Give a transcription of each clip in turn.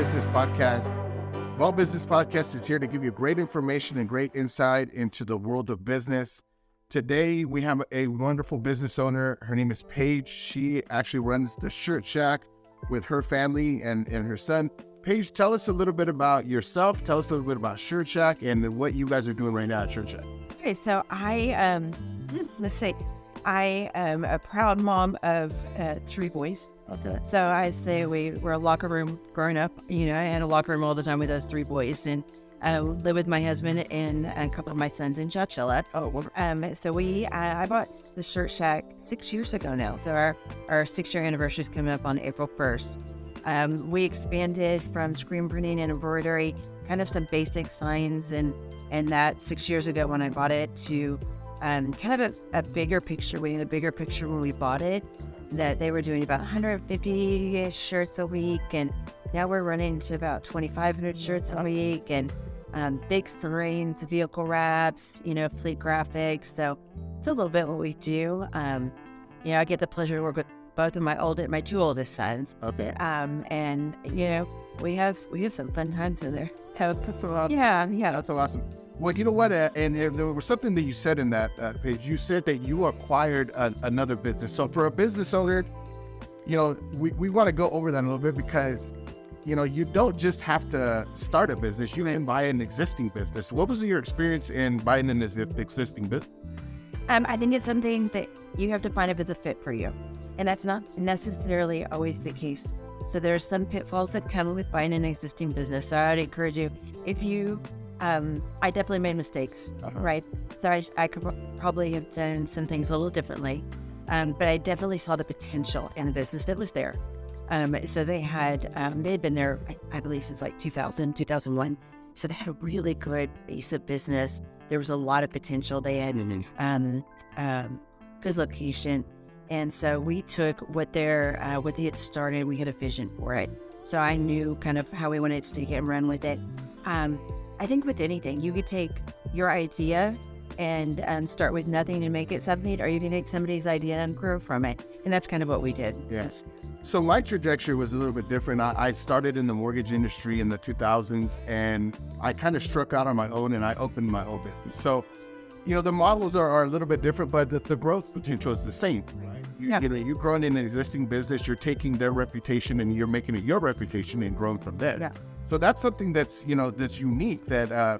Business Podcast. Vault Business Podcast is here to give you great information and great insight into the world of business. Today, we have a wonderful business owner. Her name is Paige. She actually runs the Shirt Shak with her family and her son. Paige, tell us a little bit about yourself. Tell us a little bit about Shirt Shak and what you guys are doing right now at Shirt Shak. Okay, so I am a proud mom of 3 boys. Okay. So I say we're a locker room growing up. You know, I had a locker room all the time with those 3 boys, and I live with my husband and a couple of my sons in Chowchilla. Oh, wonderful. So I bought the Shirt Shak 6 years ago now. So our 6-year anniversary is coming up on April 1st. We expanded from screen printing and embroidery, kind of some basic signs and that 6 years ago when I bought it, to kind of a bigger picture. We had a bigger picture when we bought it, that they were doing about 150 shirts a week, and now we're running to about 2,500 shirts a week, and big screens, vehicle wraps, fleet graphics. So it's a little bit what we do. I get the pleasure to work with both of my 2 oldest sons. Okay. And we have some fun times in there. That's awesome. Yeah. That's awesome. Well, you know what? And there was something that you said in that page. You said that you acquired another business. So for a business owner, we want to go over that a little bit, because, you don't just have to start a business. You can buy an existing business. What was your experience in buying an existing business? I think it's something that you have to find if it's a fit for you. And that's not necessarily always the case. So there's some pitfalls that come with buying an existing business. So I'd encourage you, if you... I definitely made mistakes, right? So I could probably have done some things a little differently, but I definitely saw the potential in the business that was there. So they had been there, I believe, since like 2000, 2001. So they had a really good base of business. There was a lot of potential. They had good location. And so we took what they had started, we had a vision for it. So I knew kind of how we wanted to take it and run with it. I think with anything, you could take your idea and start with nothing and make it something, or you can take somebody's idea and grow from it. And that's kind of what we did. Yes. So my trajectory was a little bit different. I started in the mortgage industry in the 2000s, and I kind of struck out on my own, and I opened my own business. So, the models are a little bit different, but the growth potential is the same, right? You're growing in an existing business, you're taking their reputation and you're making it your reputation and growing from there. Yeah. So that's something that's unique that, I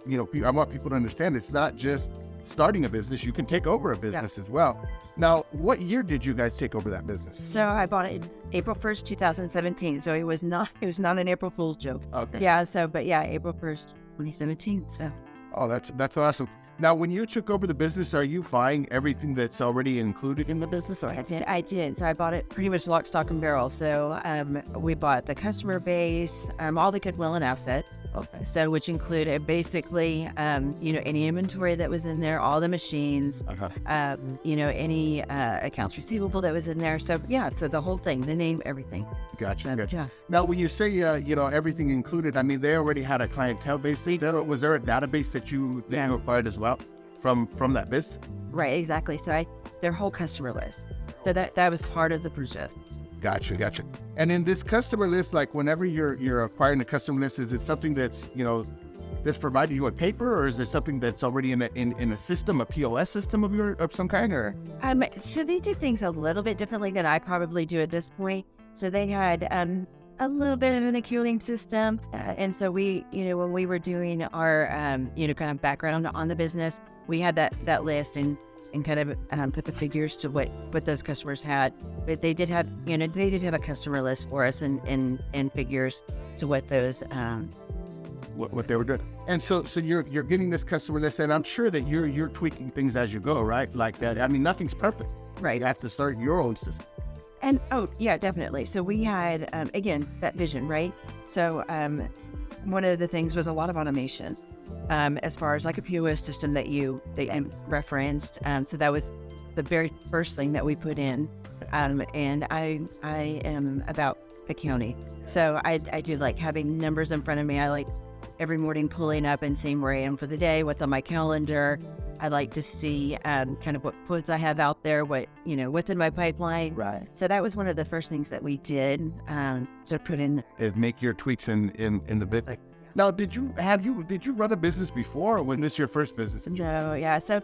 want people to understand. It's not just starting a business. You can take over a business as well. Now, what year did you guys take over that business? So I bought it April 1st, 2017. So it was not an April Fool's joke. Okay. Yeah. April 1st, 2017. So. Oh, that's awesome. Now, when you took over the business, are you buying everything that's already included in the business? I did. So I bought it pretty much lock, stock, and barrel. So we bought the customer base, all the goodwill and asset. Okay. So which included basically, any inventory that was in there, all the machines, any accounts receivable that was in there. So so the whole thing, the name, everything. Gotcha. Yeah. Now, when you say, everything included, I mean, they already had a clientele base. Was there a database that you acquired as well from that business? Right, exactly. So their whole customer list. So that was part of the purchase. Gotcha. And in this customer list, like whenever you're acquiring a customer list, is it something that's, that's provided you on paper, or is it something that's already in a system, a POS system of some kind, or? So they did things a little bit differently than I probably do at this point. So they had a little bit of an accounting system, and so we, when we were doing our, kind of background on the business, we had that list and kind of put the figures to what those customers had. But they did have, a customer list for us and figures to what those what they were doing. And so you're getting this customer list, and I'm sure that you're tweaking things as you go, right? Like that. I mean, nothing's perfect. Right. You have to start your own system. And definitely. So we had again that vision, right? So one of the things was a lot of automation. As far as like a POS system that you referenced. So that was the very first thing that we put in. And I am about accounting. So I do like having numbers in front of me. I like every morning pulling up and seeing where I am for the day, what's on my calendar, I like to see kind of what quotes I have out there, what's in my pipeline. Right. So that was one of the first things that we did. So put in make your tweaks in the business. Now, did you run a business before, or was this your first business? No, yeah. So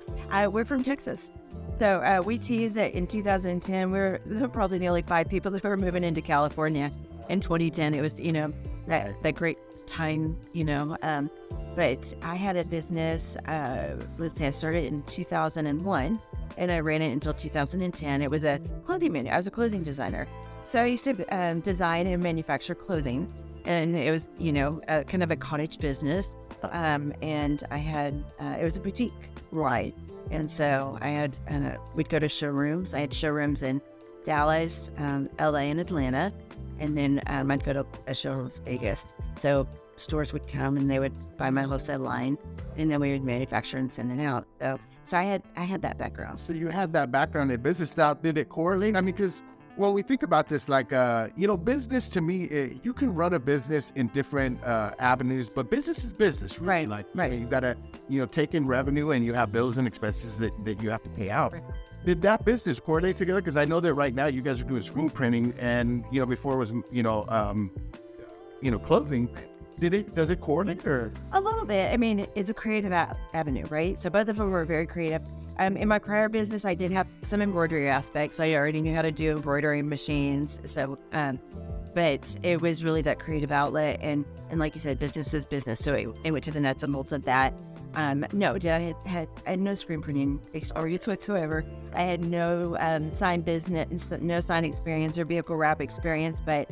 we're from Texas. So we teased that in 2010, there were probably nearly 5 people that were moving into California. In 2010, it was, that great time, but I had a business, I started in 2001 and I ran it until 2010. It was a clothing I was a clothing designer. So I used to design and manufacture clothing, and it was, kind of a cottage business. And I had, it was a boutique. Right. And so I had, we'd go to showrooms. I had showrooms in Dallas, LA, and Atlanta. And then I'd go to a showroom in Vegas. So stores would come and they would buy my wholesale line, and then we would manufacture and send it out. So I had that background. So you had that background in business. Now, did it correlate? I mean, because when we think about this, like, business to me, you can run a business in different avenues, but business is business, really. Right, like, right. You got to, take in revenue, and you have bills and expenses that you have to pay out. Right. Did that business correlate together? Because I know that right now you guys are doing screen printing, and, before it was, clothing. Does it correlate, or? A little bit. I mean, it's a creative avenue, right? So both of them were very creative. In my prior business, I did have some embroidery aspects. I already knew how to do embroidery machines. So, but it was really that creative outlet. And like you said, business is business. So it went to the nuts and bolts of that. No, I had no screen printing experience whatsoever. I had no sign business, no sign experience or vehicle wrap experience. But,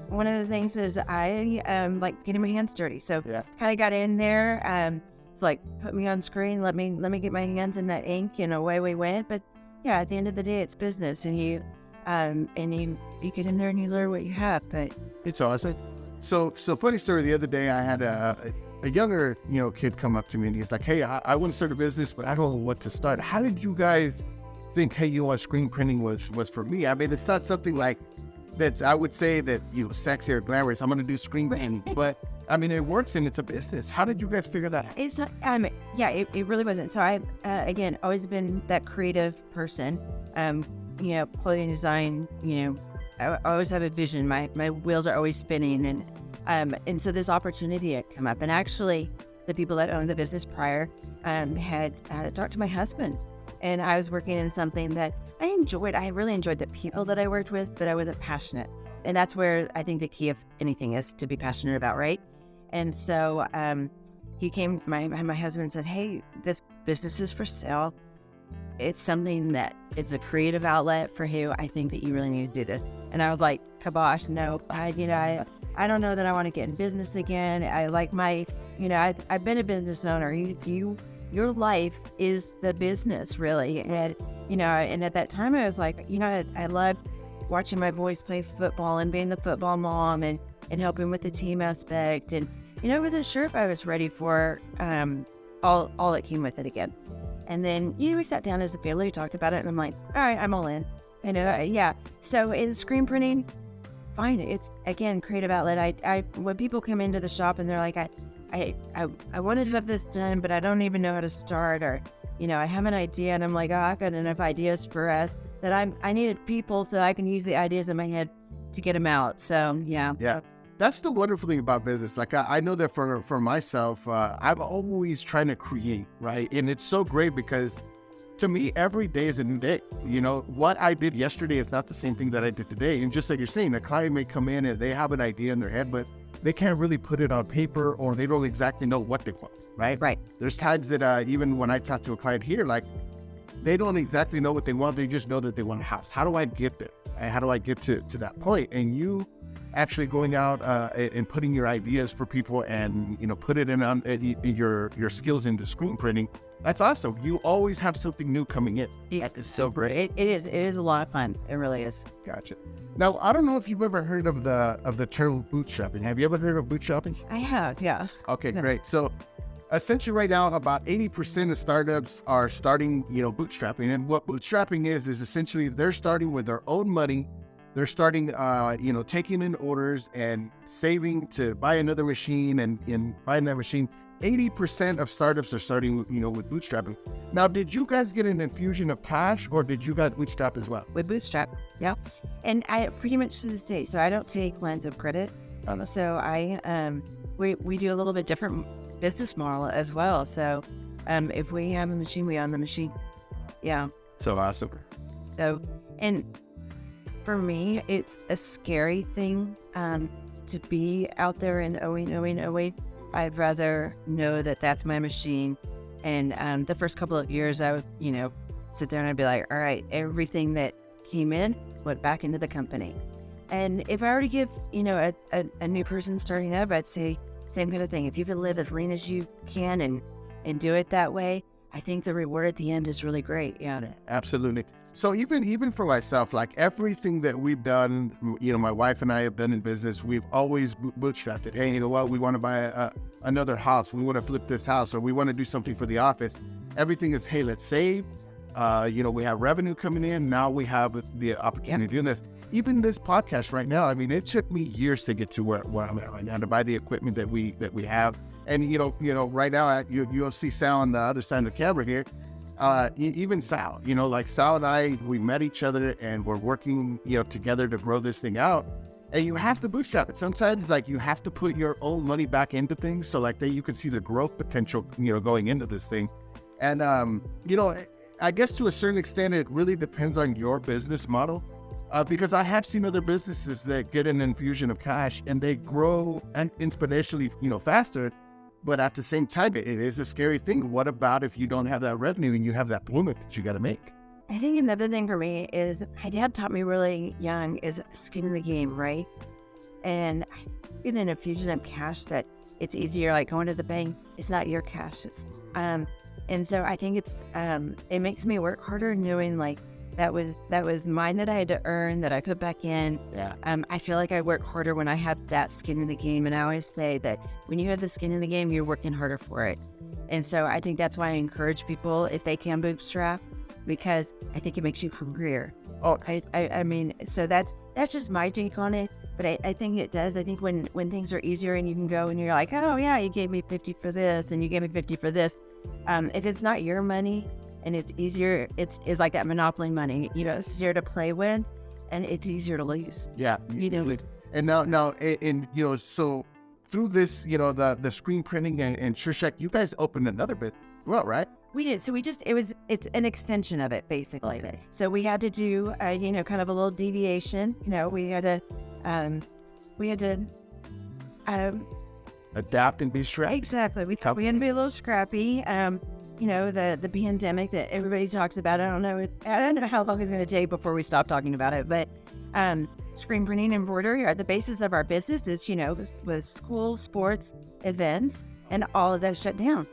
one of the things is I like getting my hands dirty. So kind of got in there. It's like, put me on screen, let me get my hands in that ink, and away we went. But yeah, at the end of the day, it's business, and you get in there and you learn what you have. But it's awesome. So funny story. The other day, I had a younger kid come up to me, and he's like, "Hey, I want to start a business, but I don't know what to start." How did you guys think, hey, screen printing was for me? I mean, it's not something like that's, I would say that, sexy or glamorous. I'm going to do screen printing, but I mean, it works and it's a business. How did you guys figure that out? It's it really wasn't. So I, again, always been that creative person. Clothing design, I always have a vision. My wheels are always spinning, and so this opportunity had come up. And actually, the people that owned the business prior had talked to my husband, and I was working in something that I enjoyed. I really enjoyed the people that I worked with, but I wasn't passionate. And that's where I think the key of anything is to be passionate about, right? And so he came, my husband said, "Hey, this business is for sale. It's something that it's a creative outlet for you. I think that you really need to do this." And I was like, "Kabosh, no, I don't know that I want to get in business again. I like I've been a business owner. Your life is the business, really." And at that time I was like, I loved watching my boys play football and being the football mom and helping with the team aspect. And, I wasn't sure if I was ready for all that came with it again. And then, we sat down as a family, we talked about it, and I'm like, all right, I'm all in. Yeah. So in screen printing, fine. It's, again, creative outlet. When people come into the shop and they're like, I wanted to have this done, but I don't even know how to start, or, I have an idea, and I'm like, I've got enough ideas for us that I needed people so I can use the ideas in my head to get them out. So, yeah. Yeah. That's the wonderful thing about business. Like, I know that for myself, I'm always trying to create, right? And it's so great because to me, every day is a new day. What I did yesterday is not the same thing that I did today. And just like you're saying, a client may come in and they have an idea in their head, but they can't really put it on paper, or they don't exactly know what they want, right? Right. There's times that even when I talk to a client here, like, they don't exactly know what they want. They just know that they want a house. How do I get there? And how do I get to that point? And you actually going out and putting your ideas for people and, put it in your skills into screen printing. That's awesome. You always have something new coming in. That is so great. It is a lot of fun. It really is. Gotcha. Now, I don't know if you've ever heard of the term bootstrapping. Have you ever heard of bootstrapping? I have, yeah. Okay, great. So essentially right now, about 80% of startups are starting, bootstrapping. And what bootstrapping is essentially they're starting with their own money. They're starting, taking in orders and saving to buy another machine, and in buying that machine, 80% of startups are starting, with bootstrapping. Now, did you guys get an infusion of cash, or did you guys bootstrap as well? We bootstrap, yeah. And I pretty much to this day, so I don't take lines of credit. So we do a little bit different business model as well. So if we have a machine, we own the machine. Yeah. So awesome. So, and for me, it's a scary thing to be out there and owing. I'd rather know that that's my machine. And the first couple of years, I would, sit there and I'd be like, all right, everything that came in went back into the company. And if I were to give, a new person starting up, I'd say same kind of thing. If you can live as lean as you can and do it that way, I think the reward at the end is really great. Yeah. Absolutely. So even for myself, like everything that we've done, my wife and I have done in business, we've always bootstrapped it. Hey, you know what? We want to buy another house. We want to flip this house, or we want to do something for the office. Everything is, hey, let's save. We have revenue coming in. Now we have the opportunity to do this. Even this podcast right now, I mean, it took me years to get to where I'm at right now, to buy the equipment that we have. And, right now, you'll see Sal on the other side of the camera here. Even Sal, like Sal and I, we met each other and we're working, together to grow this thing out. And you have to bootstrap it. Sometimes, like, you have to put your own money back into things. So, like, that you can see the growth potential, going into this thing. And, I guess to a certain extent, it really depends on your business model. Because I have seen other businesses that get an infusion of cash and they grow exponentially, faster. But at the same time, it is a scary thing. What about if you don't have that revenue and you have that payment that you got to make? I think another thing for me is my dad taught me really young is skin in the game, right? And in an infusion of cash that it's easier, like going to the bank, it's not your cash. It's, and so I think it makes me work harder knowing like that was mine that I had to earn, that I put back in. Yeah. I feel like I work harder when I have that skin in the game. And I always say that when you have the skin in the game, you're working harder for it. And so I think that's why I encourage people, if they can bootstrap, because I think it makes you career. Oh, I mean, so that's just my take on it. But I think it does. I think when things are easier and you can go and you're like, oh yeah, you gave me 50 for this and you gave me 50 for this. If it's not your money, and it's easier, it's like that monopoly money, it's easier to play with and it's easier to lose. Yeah. And now, so through this, the screen printing and Shirt Shak, you guys opened another bit, well, right? We did. So it's an extension of it, basically. Okay. So we had to do, kind of a little deviation. We had to Adapt and be scrappy. Exactly. We had to be a little scrappy. The pandemic that everybody talks about. I don't know how long it's going to take before we stop talking about it, but screen printing and embroidery are the basis of our business. Is was schools, sports, events, and all of that shut down.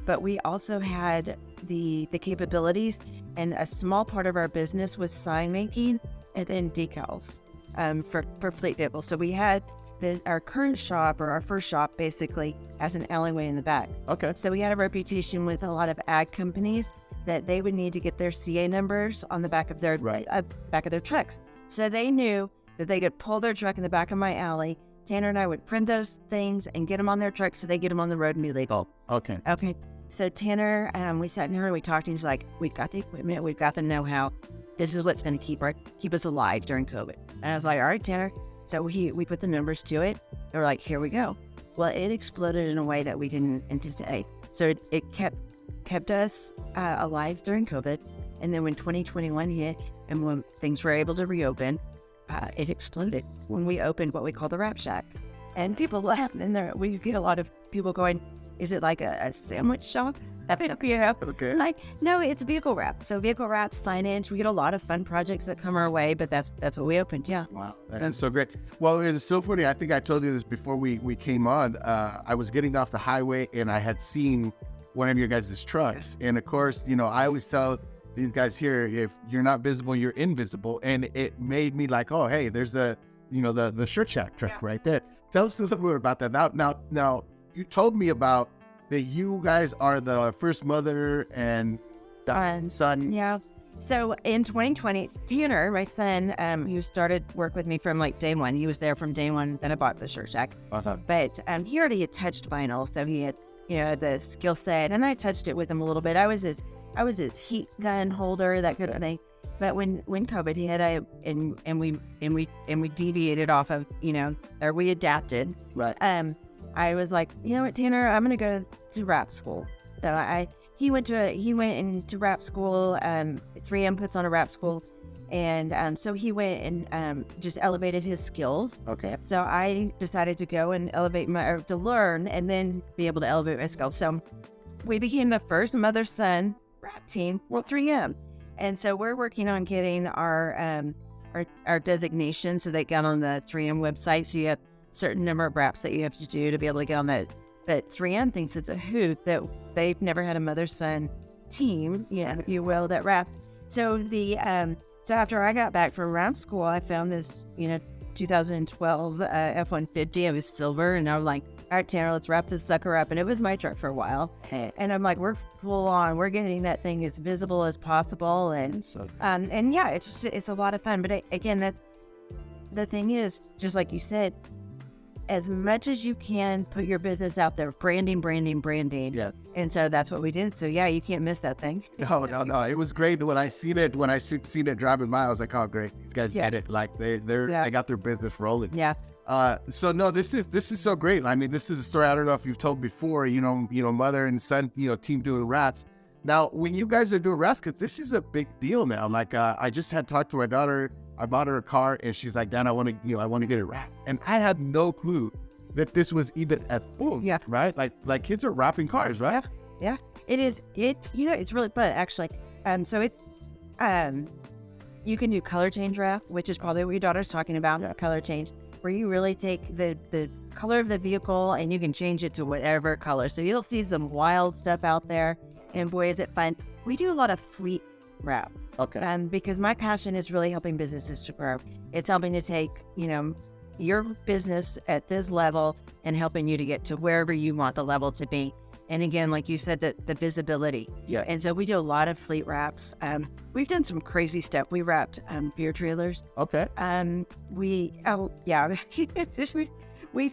But we also had the capabilities, and a small part of our business was sign making and then decals for fleet vehicles. So we had our current shop, or our first shop, basically has an alleyway in the back. Okay. So we had a reputation with a lot of ag companies that they would need to get their CA numbers on the back of their back of their trucks. So they knew that they could pull their truck in the back of my alley. Tanner and I would print those things and get them on their truck so they get them on the road and be legal. Okay. So Tanner, we sat in here and we talked, and he's like, we've got the equipment, we've got the know-how. This is what's going to keep us alive during COVID. And I was like, all right, Tanner. So we put the numbers to it. They were like, here we go. Well, it exploded in a way that we didn't anticipate. So it kept us alive during COVID. And then when 2021 hit and when things were able to reopen, it exploded when we opened what we call the Wrap Shack. And people laugh, and we get a lot of people going, is it like a sandwich shop? Okay. Like, no, it's vehicle wrap. So vehicle wrap, signage, we get a lot of fun projects that come our way, but that's what we opened, yeah. Wow, that's so great. Well, it's so funny. I think I told you this before we came on. I was getting off the highway and I had seen one of your guys' trucks. And of course, I always tell these guys here, if you're not visible, you're invisible. And it made me like, oh, hey, there's the Shirt Shak truck right there. Tell us a little bit about that. Now, you told me about that you guys are the first mother and son. Yeah. So in 2020, Tanner, my son, he started work with me from like day one. He was there from day one. Then I bought the Shirt Shak. Uh-huh. But he already had touched vinyl, so he had the skill set, and I touched it with him a little bit. I was his heat gun holder, that kind of thing. But when COVID hit, we deviated off of, or we adapted. Right. I was like, you know what, Tanner, I'm gonna go to rap school. So he went into rap school. 3M puts on a rap school, and so he went and just elevated his skills. Okay. So I decided to go and to learn and then be able to elevate my skills. So we became the first mother-son rap team for 3M. And so we're working on getting our designation so they got on the 3M website. So you have a certain number of raps that you have to do to be able to get on that. But 3M thinks it's a hoot that they've never had a mother-son team, if you will, that raps. So so after I got back from rap school, I found this, 2012 F-150. It was silver, and I was like, all right, Tanner, let's wrap this sucker up. And it was my truck for a while. And I'm like, we're full on. We're getting that thing as visible as possible. And yeah, it's a lot of fun. But again, the thing is, just like you said, as much as you can put your business out there, branding. Yeah. And so that's what we did. So yeah, you can't miss that thing. No. It was great when I seen it driving by. I was like, oh, great. These guys get it. Like they got their business rolling. Yeah. So no, this is so great. I mean, this is a story I don't know if you've told before, mother and son, team doing rats. Now, when you guys are doing rats, because this is a big deal now. Like, I just had talked to my daughter. I bought her a car, and she's like, Dad, I want to get a rat. And I had no clue that this was even a thing. Yeah. Right? Like kids are wrapping cars, right? Yeah. It is. It's really fun, actually. So it's, you can do color change wrap, which is probably what your daughter's talking about. Yeah. Color change, where you really take the color of the vehicle and you can change it to whatever color. So you'll see some wild stuff out there, and boy, is it fun. We do a lot of fleet wrap. Okay. Because my passion is really helping businesses to grow. It's helping to take, your business at this level and helping you to get to wherever you want the level to be. And again, like you said, the visibility. Yeah. And so we do a lot of fleet wraps. We've done some crazy stuff. We wrapped beer trailers. Okay. We've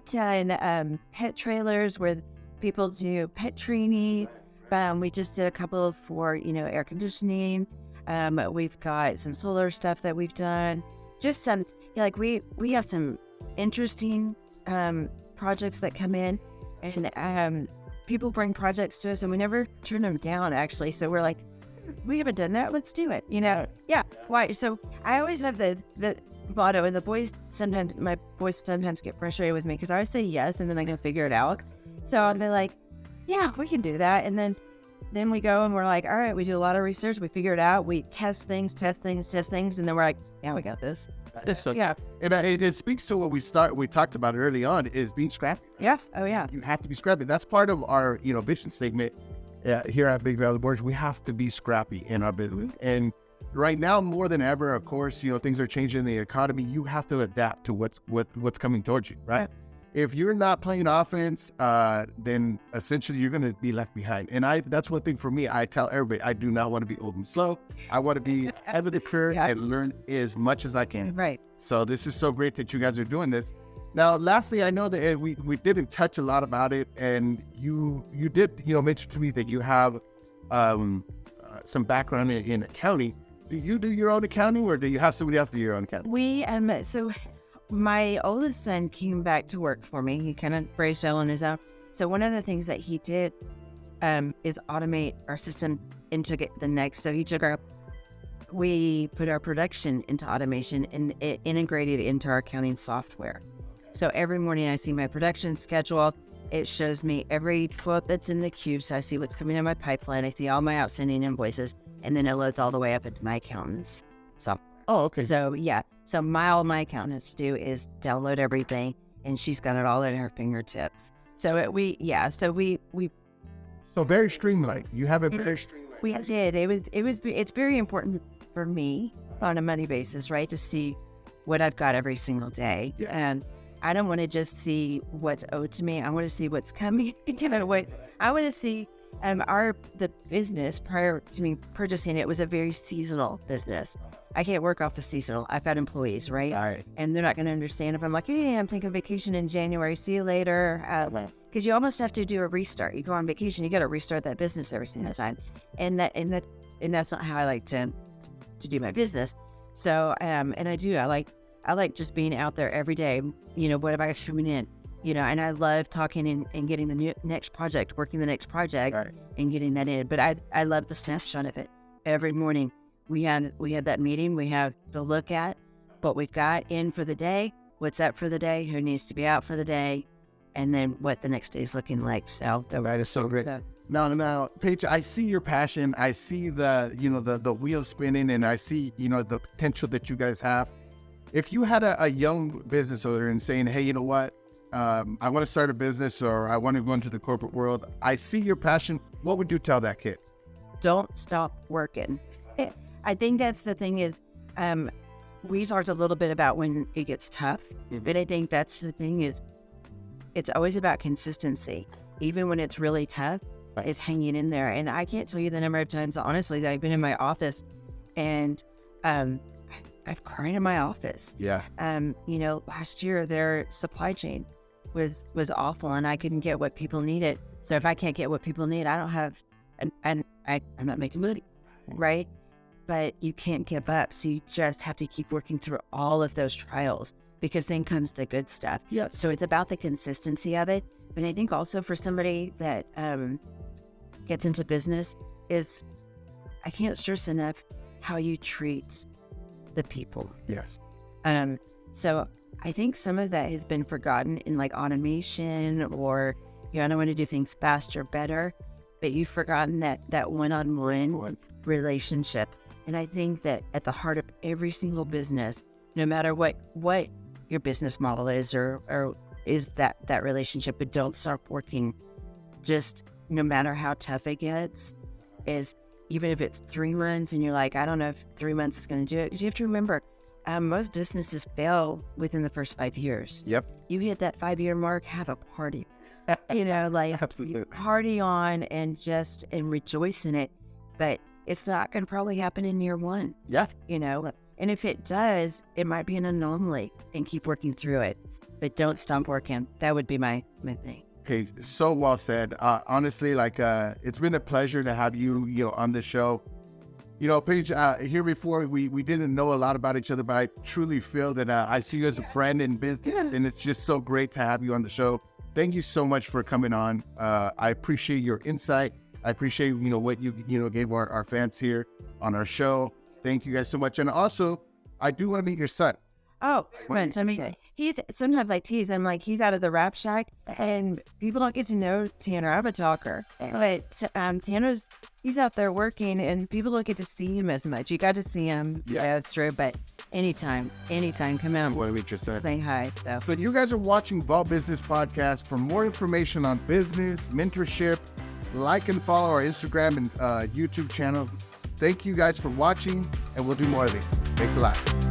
done pet trailers where people do pet training. We just did a couple for, air conditioning. We've got some solar stuff that we've done. Just some, we have some interesting projects that come in, and people bring projects to us, and we never turn them down, actually. So we're like, we haven't done that. Let's do it. Yeah. Why? So I always have the motto, and my boys sometimes get frustrated with me because I always say yes, and then I can figure it out. So they're like, yeah, we can do that. And then we go and we're like, all right, we do a lot of research. We figure it out. We test things. And then we're like, yeah, we got this. So, yeah. And it speaks to what we talked about early on, is being scrappy. Right? Yeah. Oh, yeah. You have to be scrappy. That's part of our, vision statement here at Big Valley Boards. We have to be scrappy in our business. And right now, more than ever, of course, things are changing in the economy. You have to adapt to what's coming towards you, right? Yeah. If you're not playing offense, then essentially you're going to be left behind. And that's one thing for me. I tell everybody, I do not want to be old and slow. I want to be ahead of the curve and learn as much as I can. Right. So this is so great that you guys are doing this. Now, lastly, I know that we didn't touch a lot about it, and you did mention to me that you have some background in accounting. Do you do your own accounting, or do you have somebody else do your own accounting? So my oldest son came back to work for me. He kind of braved on his own. So one of the things that he did is automate our system into the next. So we put our production into automation, and it integrated into our accounting software. So every morning I see my production schedule. It shows me every quote that's in the queue. So I see what's coming in my pipeline. I see all my outstanding invoices, and then it loads all the way up into my accountant's software. Oh, okay. So yeah. So all my accountants do is download everything, and she's got it all at her fingertips. So So very streamlined. You have it very streamlined. We did. It's very important for me on a money basis, right? To see what I've got every single day. Yeah. And I don't want to just see what's owed to me. I want to see what's coming. I want to see the business prior to me purchasing it was a very seasonal business. I can't work off the seasonal. I've got employees, right? And they're not going to understand if I'm like, hey, I'm taking vacation in January. See you later. because you almost have to do a restart. You go on vacation, you got to restart that business every single time, and that's not how I like to do my business. So and I like just being out there every day. What have I got coming in? And I love talking and getting the next project, working the next project, right, and getting that in. But I love the snapshot of it. Every morning we had that meeting. We have the look at what we've got in for the day, what's up for the day, who needs to be out for the day, and then what the next day is looking like. So that is so great. Now, Paige, I see your passion. I see the wheels spinning, and I see the potential that you guys have. If you had a young business owner and saying, hey, you know what? I want to start a business, or I want to go into the corporate world. I see your passion. What would you tell that kid? Don't stop working. I think that's the thing is, we talked a little bit about when it gets tough, but I think that's the thing is, it's always about consistency. Even when it's really tough, is hanging in there. And I can't tell you the number of times, honestly, that I've been in my office and I've cried in my office. Yeah. Last year their supply chain was awful, and I couldn't get what people needed. So if I can't get what people need, I don't have, and I'm not making money, right? But you can't give up. So you just have to keep working through all of those trials, because then comes the good stuff. Yeah. So it's about the consistency of it. But I think also for somebody that gets into business is, I can't stress enough how you treat the people. Yes. So I think some of that has been forgotten in like automation, or I don't want to do things faster, better, but you've forgotten that one-on-one relationship. And I think that at the heart of every single business, no matter what your business model is, or is that relationship, but don't stop working. Just no matter how tough it gets, is even if it's 3 months and you're like, I don't know if 3 months is going to do it. Because you have to remember, most businesses fail within the first 5 years. Yep. You hit that 5-year mark, have a party. Absolutely. Party on and rejoice in it. But it's not going to probably happen in year 1. Yeah. And if it does, it might be an anomaly, and keep working through it. But don't stop working. That would be my thing. Okay, so well said. Honestly, it's been a pleasure to have you, on the show. Paige, here before we didn't know a lot about each other, but I truly feel that I see you as a friend in business, and it's just so great to have you on the show. Thank you so much for coming on. I appreciate your insight. I appreciate what you gave our fans here on our show. Thank you guys so much. And also, I do want to meet your son. Oh, French. I mean, he's sometimes I tease. I'm like, he's out of the rap shack, and people don't get to know Tanner. I'm a talker, but he's out there working, and people don't get to see him as much. You got to see him. Yeah, that's true. But anytime, come out. Want to meet your son? Say hi. So you guys are watching Vault Business Podcast. For more information on business, mentorship, like and follow our Instagram and YouTube channel. Thank you guys for watching, and we'll do more of these. Thanks a lot.